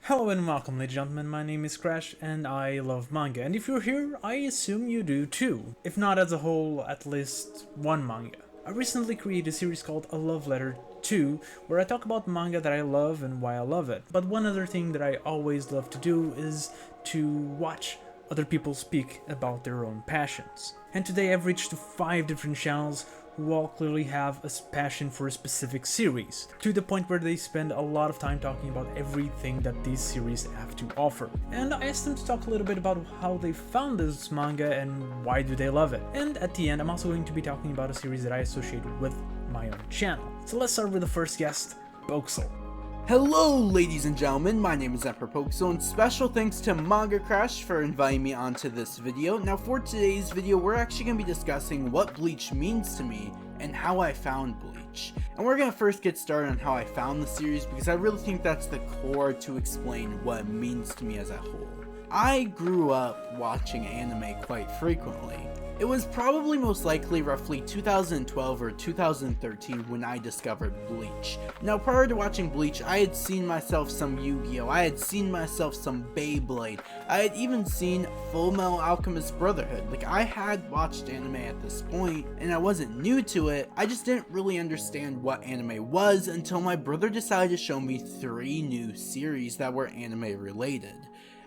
Hello and welcome, ladies and gentlemen, my name is Crash and I love manga, and if you're here, I assume you do too. If not as a whole, at least one manga. I recently created a series called A Love Letter 2, where I talk about manga that I love and why I love it. But one other thing that I always love to do is to watch other people speak about their own passions. And today I've reached 5 different channels who all clearly have a passion for a specific series, to the point where they spend a lot of time talking about everything that these series have to offer. And I asked them to talk a little bit about how they found this manga and why do they love it. And at the end, I'm also going to be talking about a series that I associate with my own channel. So let's start with the first guest, Poxal. Hello ladies and gentlemen, my name is Emperor Poxal, and special thanks to Manga Crash for inviting me onto this video. Now for today's video, we're actually going to be discussing what Bleach means to me and how I found Bleach. And we're going to first get started on how I found the series, because I really think that's the core to explain what it means to me as a whole. I grew up watching anime quite frequently. It was probably most likely roughly 2012 or 2013 when I discovered Bleach. Now prior to watching Bleach, I had seen myself some Yu-Gi-Oh! I had seen myself some Beyblade. I had even seen Full Metal Alchemist Brotherhood. Like, I had watched anime at this point, and I wasn't new to it. I just didn't really understand what anime was until my brother decided to show me 3 new series that were anime related.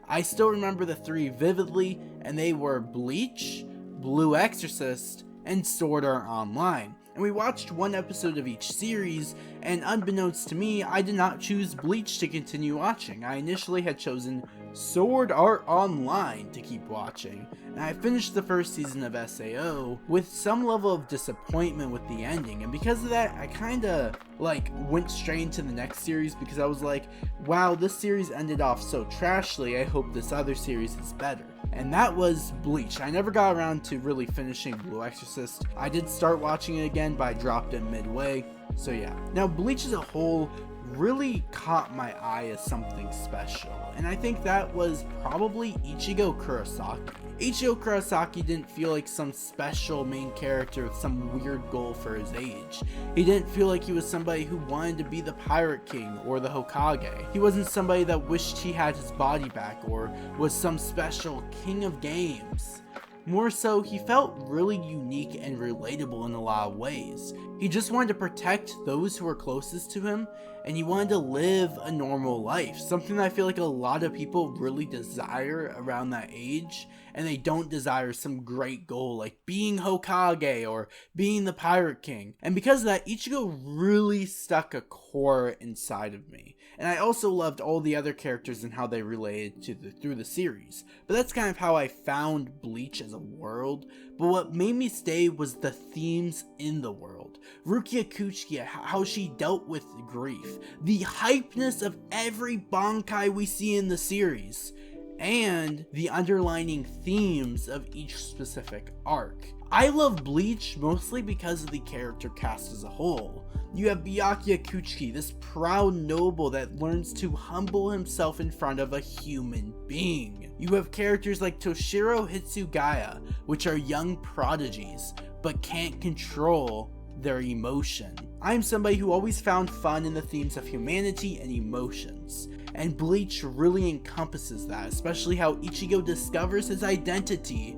I still remember the 3 vividly, and they were Bleach, Blue Exorcist, and Sword Art Online. And we watched 1 episode of each series, and unbeknownst to me, I did not choose Bleach to continue watching. I initially had chosen Sword Art Online to keep watching, and I finished the first season of SAO with some level of disappointment with the ending, and because of that, I kinda went straight into the next series because I was like, wow, this series ended off so trashly, I hope this other series is better. And that was Bleach. I never got around to really finishing Blue Exorcist. I did start watching it again, but I dropped it midway, so yeah. Now Bleach as a whole really caught my eye as something special, and I think that was probably Ichigo Kurosaki. Ichigo Kurosaki didn't feel like some special main character with some weird goal for his age. He didn't feel like he was somebody who wanted to be the Pirate King or the Hokage. He wasn't somebody that wished he had his body back or was some special king of games. More so, he felt really unique and relatable in a lot of ways. He just wanted to protect those who were closest to him, and he wanted to live a normal life, something that I feel like a lot of people really desire around that age, and they don't desire some great goal like being Hokage or being the Pirate King. And because of that, Ichigo really stuck a core inside of me. And I also loved all the other characters and how they related through the series. But that's kind of how I found Bleach as a world. But what made me stay was the themes in the world. Rukia Kuchiki, how she dealt with grief. The hypeness of every Bankai we see in the series. And the underlining themes of each specific arc. I love Bleach mostly because of the character cast as a whole. You have Byakuya Kuchiki, this proud noble that learns to humble himself in front of a human being. You have characters like Toshiro Hitsugaya, which are young prodigies, but can't control their emotion. I'm somebody who always found fun in the themes of humanity and emotions. And Bleach really encompasses that, especially how Ichigo discovers his identity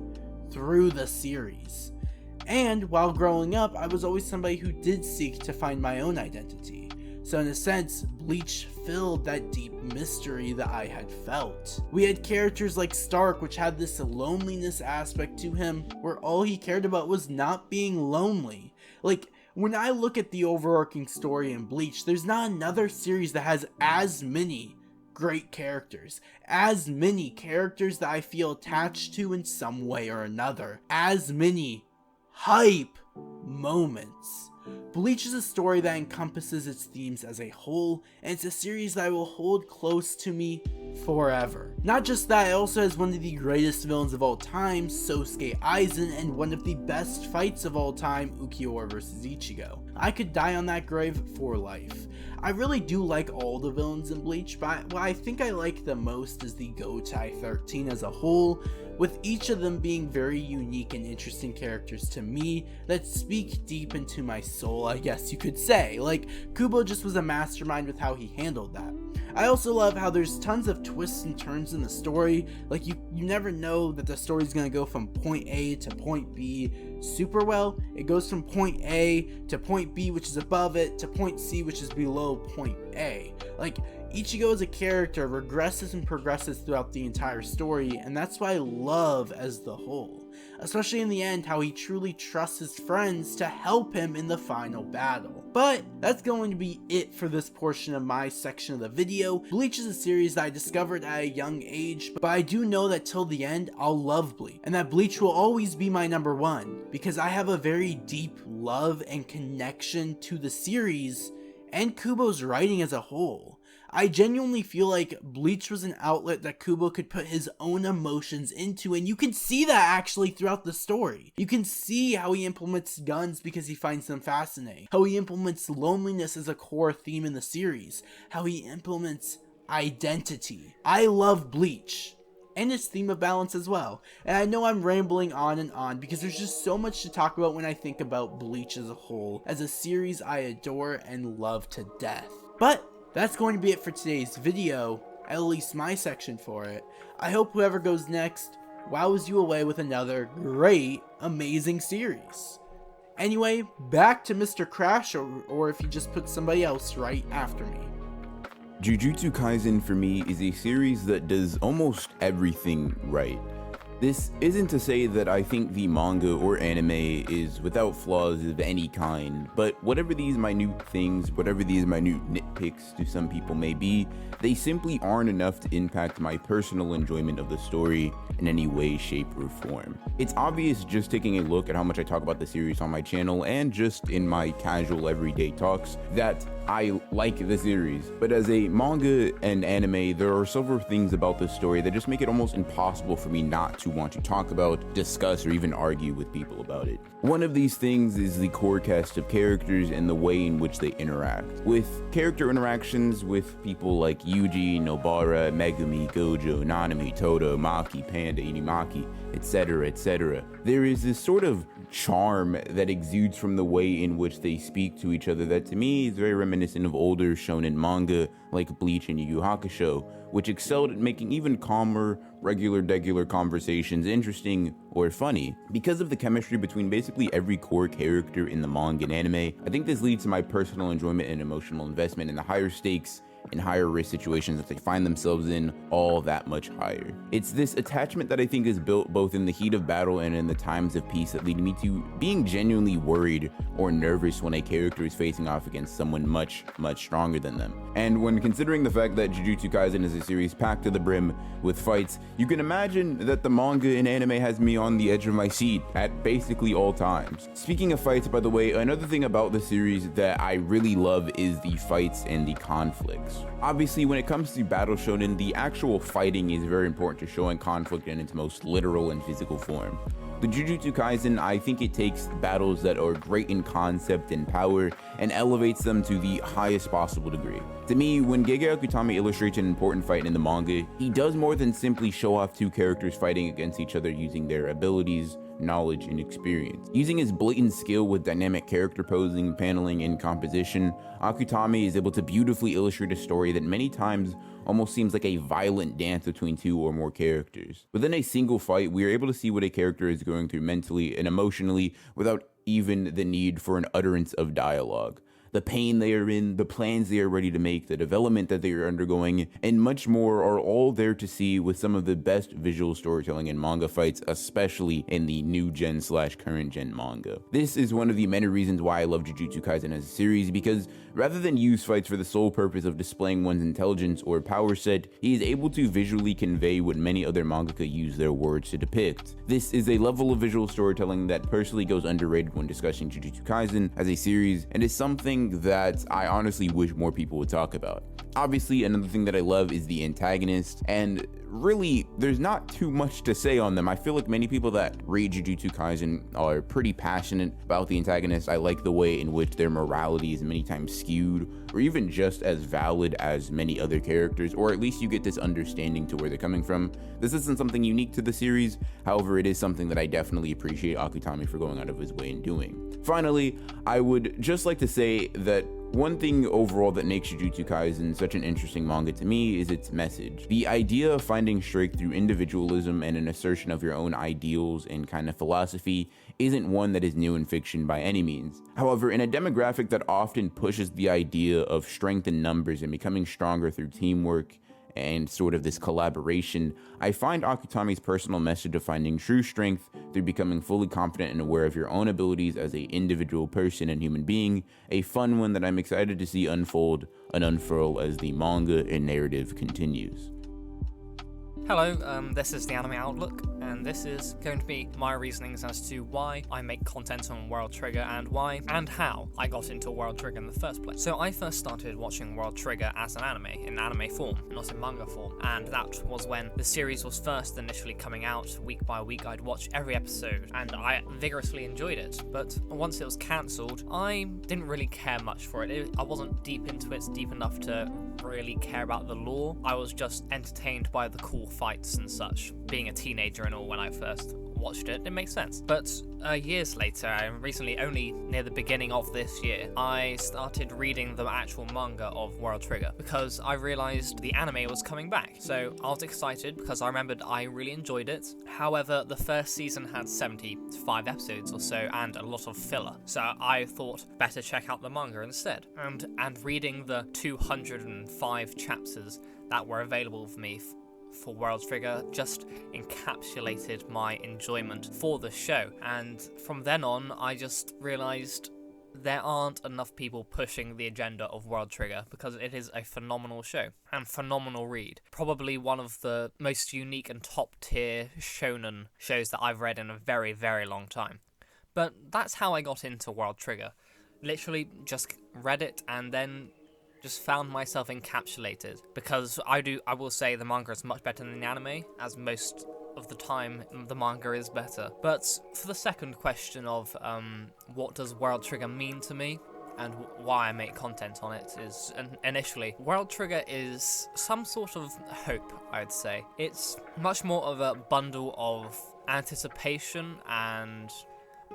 through the series. And while growing up, I was always somebody who did seek to find my own identity. So in a sense, Bleach filled that deep mystery that I had felt. We had characters like Stark, which had this loneliness aspect to him, where all he cared about was not being lonely. Like, when I look at the overarching story in Bleach, there's not another series that has as many great characters, as many characters that I feel attached to in some way or another, as many hype moments. Bleach is a story that encompasses its themes as a whole, and it's a series that I will hold close to me forever. Not just that, it also has one of the greatest villains of all time, Sosuke Aizen, and one of the best fights of all time, Ukiyo vs Ichigo. I could die on that grave for life. I really do like all the villains in Bleach, but what I think I like the most is the Gotai 13 as a whole, with each of them being very unique and interesting characters to me that speak deep into my soul, I guess you could say. Like, Kubo just was a mastermind with how he handled that. I also love how there's tons of twists and turns in the story. Like, you never know that the story's gonna go from point A to point B super well. It goes from point A to point B, which is above it, to point C, which is below point A. Like, Ichigo as a character regresses and progresses throughout the entire story, and that's what I love as the whole. Especially in the end, how he truly trusts his friends to help him in the final battle. But that's going to be it for this portion of my section of the video. Bleach is a series that I discovered at a young age, but I do know that till the end, I'll love Bleach, and that Bleach will always be my number one, because I have a very deep love and connection to the series and Kubo's writing as a whole. I genuinely feel like Bleach was an outlet that Kubo could put his own emotions into, and you can see that actually throughout the story. You can see how he implements guns because he finds them fascinating, how he implements loneliness as a core theme in the series, how he implements identity. I love Bleach, and its theme of balance as well. And I know I'm rambling on and on because there's just so much to talk about when I think about Bleach as a whole, as a series I adore and love to death. But that's going to be it for today's video, at least my section for it. I hope whoever goes next wows you away with another great, amazing series. Anyway, back to Mr. Crash, or if you just put somebody else right after me. Jujutsu Kaisen for me is a series that does almost everything right. This isn't to say that I think the manga or anime is without flaws of any kind, but whatever these minute things, whatever these minute nitpicks to some people may be, they simply aren't enough to impact my personal enjoyment of the story in any way, shape, or form. It's obvious just taking a look at how much I talk about the series on my channel and just in my casual everyday talks that I like the series, but as a manga and anime, there are several things about this story that just make it almost impossible for me not to want to talk about, discuss, or even argue with people about it. One of these things is the core cast of characters and the way in which they interact. With character interactions with people like Yuji, Nobara, Megumi, Gojo, Nanami, Todo, Maki, Panda, Inumaki, etc., there is this sort of charm that exudes from the way in which they speak to each other that to me is very reminiscent of older shonen manga like Bleach and Yu Yu Hakusho, which excelled at making even calmer, regular conversations interesting or funny. Because of the chemistry between basically every core character in the manga and anime, I think this leads to my personal enjoyment and emotional investment in the higher stakes and higher risk situations that they find themselves in all that much higher. It's this attachment that I think is built both in the heat of battle and in the times of peace that lead me to being genuinely worried or nervous when a character is facing off against someone much stronger than them. And when considering the fact that Jujutsu Kaisen is a series packed to the brim with fights, you can imagine that the manga and anime has me on the edge of my seat at basically all times. Speaking of fights, by the way, another thing about the series that I really love is the fights and the conflicts. Obviously, when it comes to battle shonen, the actual fighting is very important to showing conflict in its most literal and physical form. The Jujutsu Kaisen, I think it takes battles that are great in concept and power and elevates them to the highest possible degree. To me, when Gege Akutami illustrates an important fight in the manga, he does more than simply show off two characters fighting against each other using their abilities, knowledge, and experience. Using his blatant skill with dynamic character posing, paneling, and composition, Akutami is able to beautifully illustrate a story that many times almost seems like a violent dance between two or more characters. Within a single fight, we are able to see what a character is going through mentally and emotionally without even the need for an utterance of dialogue. The pain they are in, the plans they are ready to make, the development that they are undergoing, and much more are all there to see with some of the best visual storytelling in manga fights, especially in the new gen / current gen manga. This is one of the many reasons why I love Jujutsu Kaisen as a series, because rather than use fights for the sole purpose of displaying one's intelligence or power set, he is able to visually convey what many other mangaka use their words to depict. This is a level of visual storytelling that personally goes underrated when discussing Jujutsu Kaisen as a series, and is something that I honestly wish more people would talk about. Obviously, another thing that I love is the antagonist, and really, there's not too much to say on them. I feel like many people that read Jujutsu Kaisen are pretty passionate about the antagonist. I like the way in which their morality is many times skewed, or even just as valid as many other characters, or at least you get this understanding to where they're coming from. This isn't something unique to the series, however, it is something that I definitely appreciate Akutami for going out of his way in doing. Finally, I would just like to say that one thing overall that makes Jujutsu Kaisen such an interesting manga to me is its message. The idea of finding strength through individualism and an assertion of your own ideals and kind of philosophy isn't one that is new in fiction by any means. However, in a demographic that often pushes the idea of strength in numbers and becoming stronger through teamwork and sort of this collaboration, I find Akutami's personal message of finding true strength through becoming fully confident and aware of your own abilities as an individual person and human being a fun one that I'm excited to see unfold and unfurl as the manga and narrative continues. Hello, this is the Anime Outlook, and this is going to be my reasonings as to why I make content on World Trigger and why and how I got into World Trigger in the first place. So I first started watching World Trigger as an anime, in anime form, not in manga form, and that was when the series was first initially coming out. Week by week I'd watch every episode, and I vigorously enjoyed it, but once it was cancelled, I didn't really care much for it. I wasn't deep into it, deep enough to really care about the lore. I was just entertained by the cool fights and such. Being a teenager and all, when I first watched it, it makes sense. But years later, recently, only near the beginning of this year, I started reading the actual manga of World Trigger because I realized the anime was coming back. So I was excited because I remembered I really enjoyed it. However, the first season had 75 episodes or so and a lot of filler. So I thought better check out the manga instead. And reading the 205 chapters that were available for me for World Trigger just encapsulated my enjoyment for the show, and from then on I just realised there aren't enough people pushing the agenda of World Trigger because it is a phenomenal show and phenomenal read. Probably one of the most unique and top tier shonen shows that I've read in a very, very long time. But that's how I got into World Trigger. Literally just read it and then just found myself encapsulated, because I will say the manga is much better than the anime, as most of the time the manga is better. But for the second question of what does World Trigger mean to me and why I make content on it, is initially World Trigger is some sort of hope, I'd say. It's much more of a bundle of anticipation and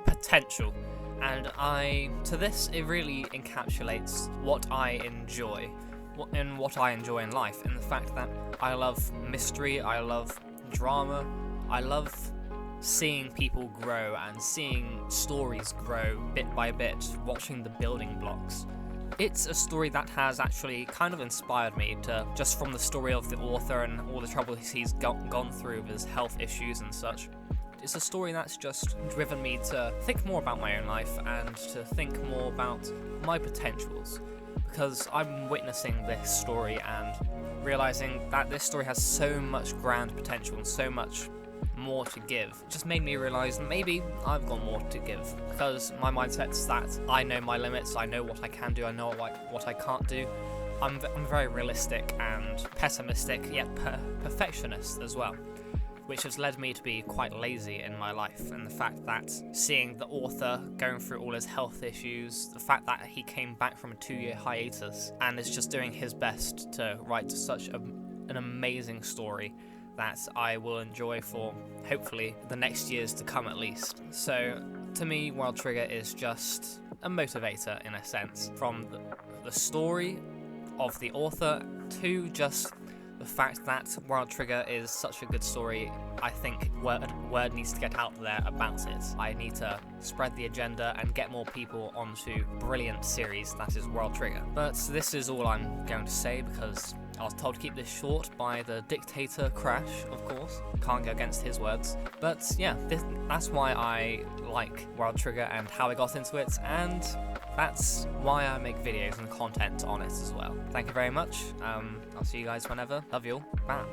potential, and it really encapsulates what I enjoy in life, in the fact that I love mystery, I love drama, I love seeing people grow and seeing stories grow bit by bit, watching the building blocks. It's a story that has actually kind of inspired me to, just from the story of the author and all the troubles he's gone through with his health issues and such. It's a story that's just driven me to think more about my own life and to think more about my potentials, because I'm witnessing this story and realizing that this story has so much grand potential and so much more to give. It just made me realize that maybe I've got more to give, because my mindset's that I know my limits, I know what I can do, I know what I can't do. I'm very realistic and pessimistic, yet perfectionist as well, which has led me to be quite lazy in my life, and the fact that seeing the author going through all his health issues, the fact that he came back from a 2-year hiatus and is just doing his best to write such an amazing story that I will enjoy for hopefully the next years to come at least. So to me, World Trigger is just a motivator in a sense, from the story of the author to just the fact that World Trigger is such a good story. I think word needs to get out there about it. I need to spread the agenda and get more people onto brilliant series that is World Trigger. But this is all I'm going to say, because I was told to keep this short by the dictator Crash, of course. Can't go against his words. But yeah, that's why I like World Trigger and how I got into it, and that's why I make videos and content on it as well. Thank you very much. I'll see you guys whenever. Love you all. Bye.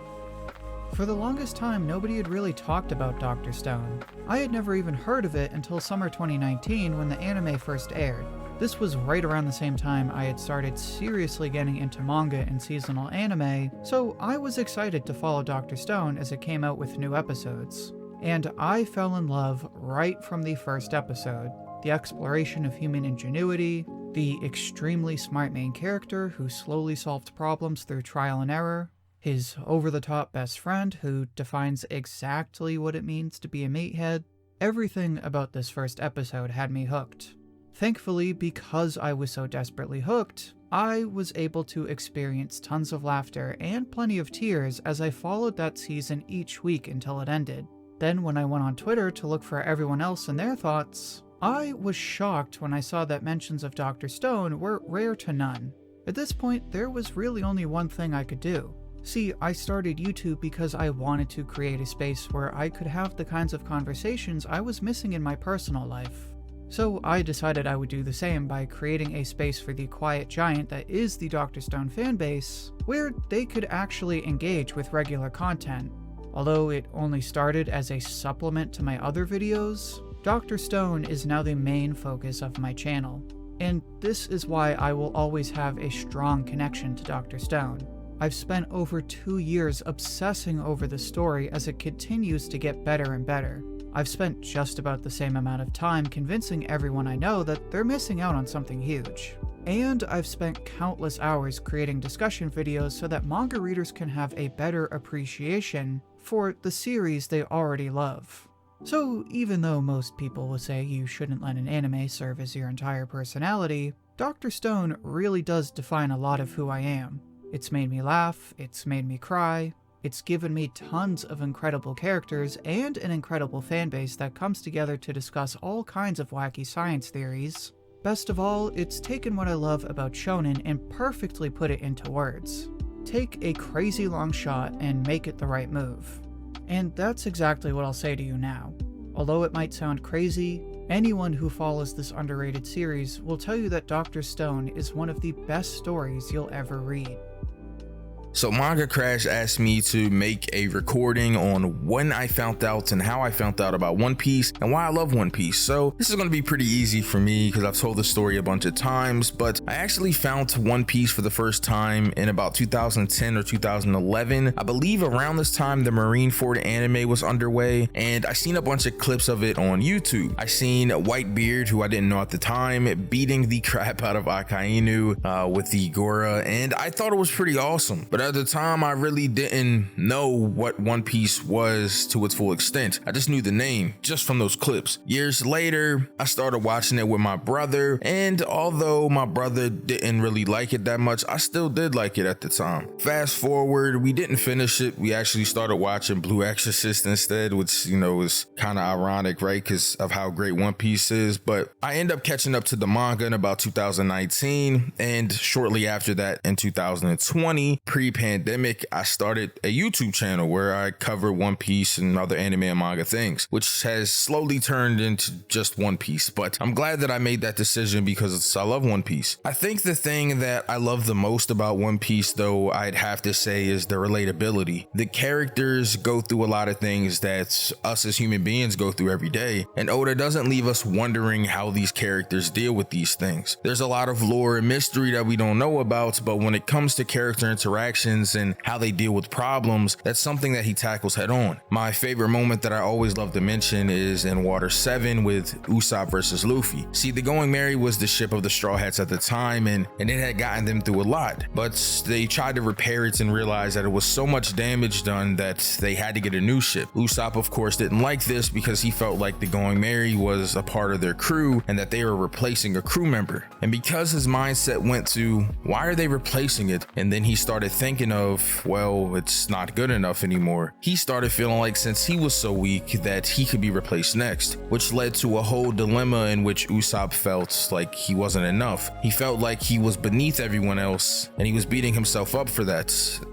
For the longest time, nobody had really talked about Dr. Stone. I had never even heard of it until summer 2019 when the anime first aired. This was right around the same time I had started seriously getting into manga and seasonal anime, so I was excited to follow Dr. Stone as it came out with new episodes. And I fell in love right from the first episode. The exploration of human ingenuity, the extremely smart main character who slowly solved problems through trial and error, his over-the-top best friend who defines exactly what it means to be a meathead. Everything about this first episode had me hooked. Thankfully, because I was so desperately hooked, I was able to experience tons of laughter and plenty of tears as I followed that season each week until it ended. Then when I went on Twitter to look for everyone else and their thoughts, I was shocked when I saw that mentions of Dr. Stone were rare to none. At this point, there was really only one thing I could do. See, I started YouTube because I wanted to create a space where I could have the kinds of conversations I was missing in my personal life. So I decided I would do the same by creating a space for the quiet giant that is the Dr. Stone fanbase, where they could actually engage with regular content. Although it only started as a supplement to my other videos, Dr. Stone is now the main focus of my channel. And this is why I will always have a strong connection to Dr. Stone. I've spent over 2 years obsessing over the story as it continues to get better and better. I've spent just about the same amount of time convincing everyone I know that they're missing out on something huge. And I've spent countless hours creating discussion videos so that manga readers can have a better appreciation for the series they already love. So even though most people will say you shouldn't let an anime serve as your entire personality, Dr. Stone really does define a lot of who I am. It's made me laugh, it's made me cry, it's given me tons of incredible characters and an incredible fanbase that comes together to discuss all kinds of wacky science theories. Best of all, it's taken what I love about shonen and perfectly put it into words. Take a crazy long shot and make it the right move. And that's exactly what I'll say to you now. Although it might sound crazy, anyone who follows this underrated series will tell you that Dr. Stone is one of the best stories you'll ever read. So Manga Crash asked me to make a recording on when I found out and how I found out about One Piece and why I love One Piece. So this is going to be pretty easy for me because I've told the story a bunch of times, but I actually found One Piece for the first time in about 2010 or 2011. I believe around this time the Marineford anime was underway, and I seen a bunch of clips of it on YouTube. I seen Whitebeard, who I didn't know at the time, beating the crap out of Akainu with the Gora, and I thought it was pretty awesome. But at the time, I really didn't know what One Piece was to its full extent. I just knew the name just from those clips. Years later, I started watching it with my brother, and although my brother didn't really like it that much, I still did like it at the time. Fast forward, we didn't finish it. We actually started watching Blue Exorcist instead, which, you know, is kind of ironic, right? Because of how great One Piece is. But I ended up catching up to the manga in about 2019, and shortly after that in 2020, pre-pandemic, I started a YouTube channel where I cover One Piece and other anime and manga things, which has slowly turned into just One Piece. But I'm glad that I made that decision because I love One Piece. I think the thing that I love the most about One Piece, though, I'd have to say is the relatability. The characters go through a lot of things that us as human beings go through every day, and Oda doesn't leave us wondering how these characters deal with these things. There's a lot of lore and mystery that we don't know about, but when it comes to character interactions and how they deal with problems, that's something that he tackles head on. My favorite moment that I always love to mention is in Water 7 with Usopp versus Luffy. See, the Going Merry was the ship of the Straw Hats at the time, and it had gotten them through a lot, but they tried to repair it and realized that it was so much damage done that they had to get a new ship. Usopp, of course, didn't like this because he felt like the Going Merry was a part of their crew and that they were replacing a crew member. And because his mindset went to, why are they replacing it? And then he started thinking of, well, it's not good enough anymore. He started feeling like since he was so weak that he could be replaced next, which led to a whole dilemma in which Usopp felt like he wasn't enough. He felt like he was beneath everyone else, and he was beating himself up for that.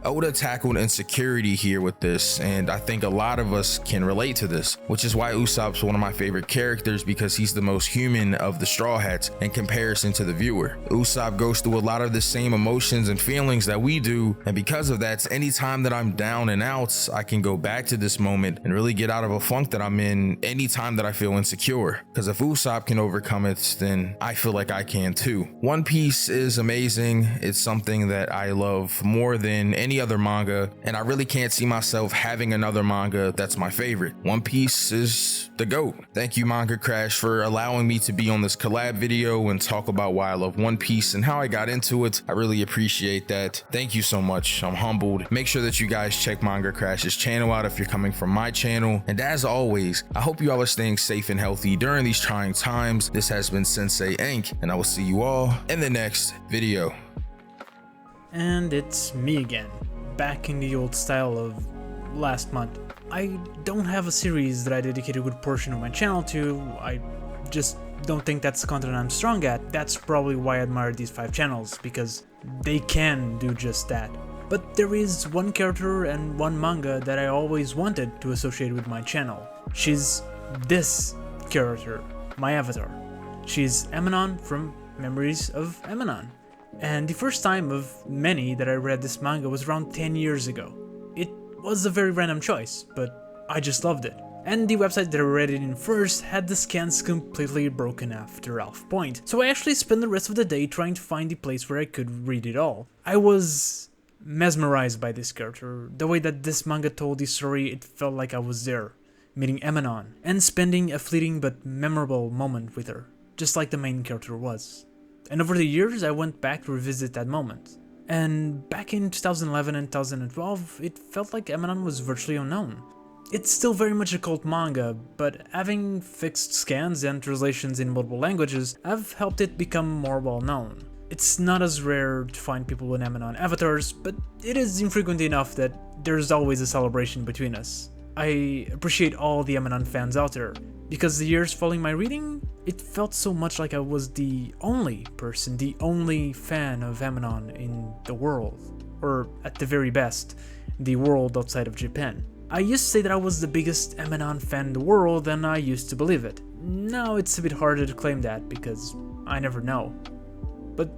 Oda tackled insecurity here with this, and I think a lot of us can relate to this, which is why Usopp's one of my favorite characters, because he's the most human of the Straw Hats in comparison to the viewer. Usopp goes through a lot of the same emotions and feelings that we do, And because of that, anytime that I'm down and out, I can go back to this moment and really get out of a funk that I'm in anytime that I feel insecure. Because if Usopp can overcome it, then I feel like I can too. One Piece is amazing. It's something that I love more than any other manga, and I really can't see myself having another manga that's my favorite. One Piece is the GOAT. Thank you, Manga Crash, for allowing me to be on this collab video and talk about why I love One Piece and how I got into it. I really appreciate that. Thank you so much. I'm humbled. Make sure that you guys check Manga Crash's channel out if you're coming from my channel. And as always, I hope you all are staying safe and healthy during these trying times. This has been Synsei Inc., and I will see you all in the next video. And it's me again, back in the old style of last month. I don't have a series that I dedicate a good portion of my channel to. I just don't think that's the content I'm strong at. That's probably why I admire these 5 channels, because they can do just that. But there is one character and one manga that I always wanted to associate with my channel. She's this character, my avatar. She's Emanon from Memories of Emanon. And the first time of many that I read this manga was around 10 years ago. It was a very random choice, but I just loved it. And the website that I read it in first had the scans completely broken after half point, so I actually spent the rest of the day trying to find the place where I could read it all. I was mesmerized by this character. The way that this manga told the story, it felt like I was there, meeting Emanon, and spending a fleeting but memorable moment with her, just like the main character was. And over the years, I went back to revisit that moment. And back in 2011 and 2012, it felt like Emanon was virtually unknown. It's still very much a cult manga, but having fixed scans and translations in multiple languages have helped it become more well known. It's not as rare to find people with Emanon avatars, but it is infrequent enough that there's always a celebration between us. I appreciate all the Emanon fans out there, because the years following my reading, it felt so much like I was the only person, the only fan of Emanon in the world, or at the very best, the world outside of Japan. I used to say that I was the biggest Emanon fan in the world, and I used to believe it. Now it's a bit harder to claim that, because I never know. But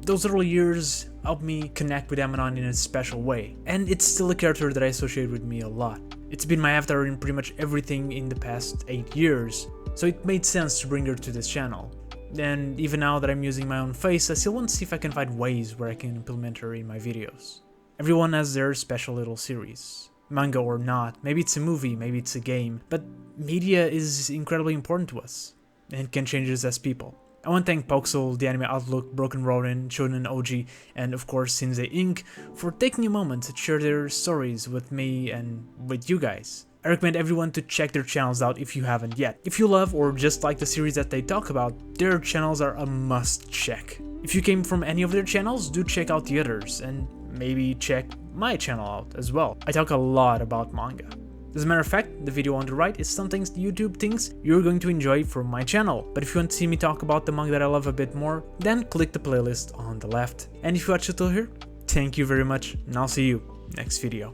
those early years helped me connect with Emanon in a special way, and it's still a character that I associate with me a lot. It's been my avatar in pretty much everything in the past 8 years, so it made sense to bring her to this channel. And even now that I'm using my own face, I still want to see if I can find ways where I can implement her in my videos. Everyone has their special little series. Manga or not, maybe it's a movie, maybe it's a game, but media is incredibly important to us, and can change us as people. I want to thank Poxal, the Anime Outlook, Broken Ronin, Shonen Ouji, and of course Synsei Inc. for taking a moment to share their stories with me and with you guys. I recommend everyone to check their channels out if you haven't yet. If you love or just like the series that they talk about, their channels are a must check. If you came from any of their channels, do check out the others, and maybe check my channel out as well. I talk a lot about manga. As a matter of fact, the video on the right is some things YouTube thinks you're going to enjoy from my channel, but if you want to see me talk about the manga that I love a bit more, then click the playlist on the left. And if you watched it till here, thank you very much, and I'll see you next video.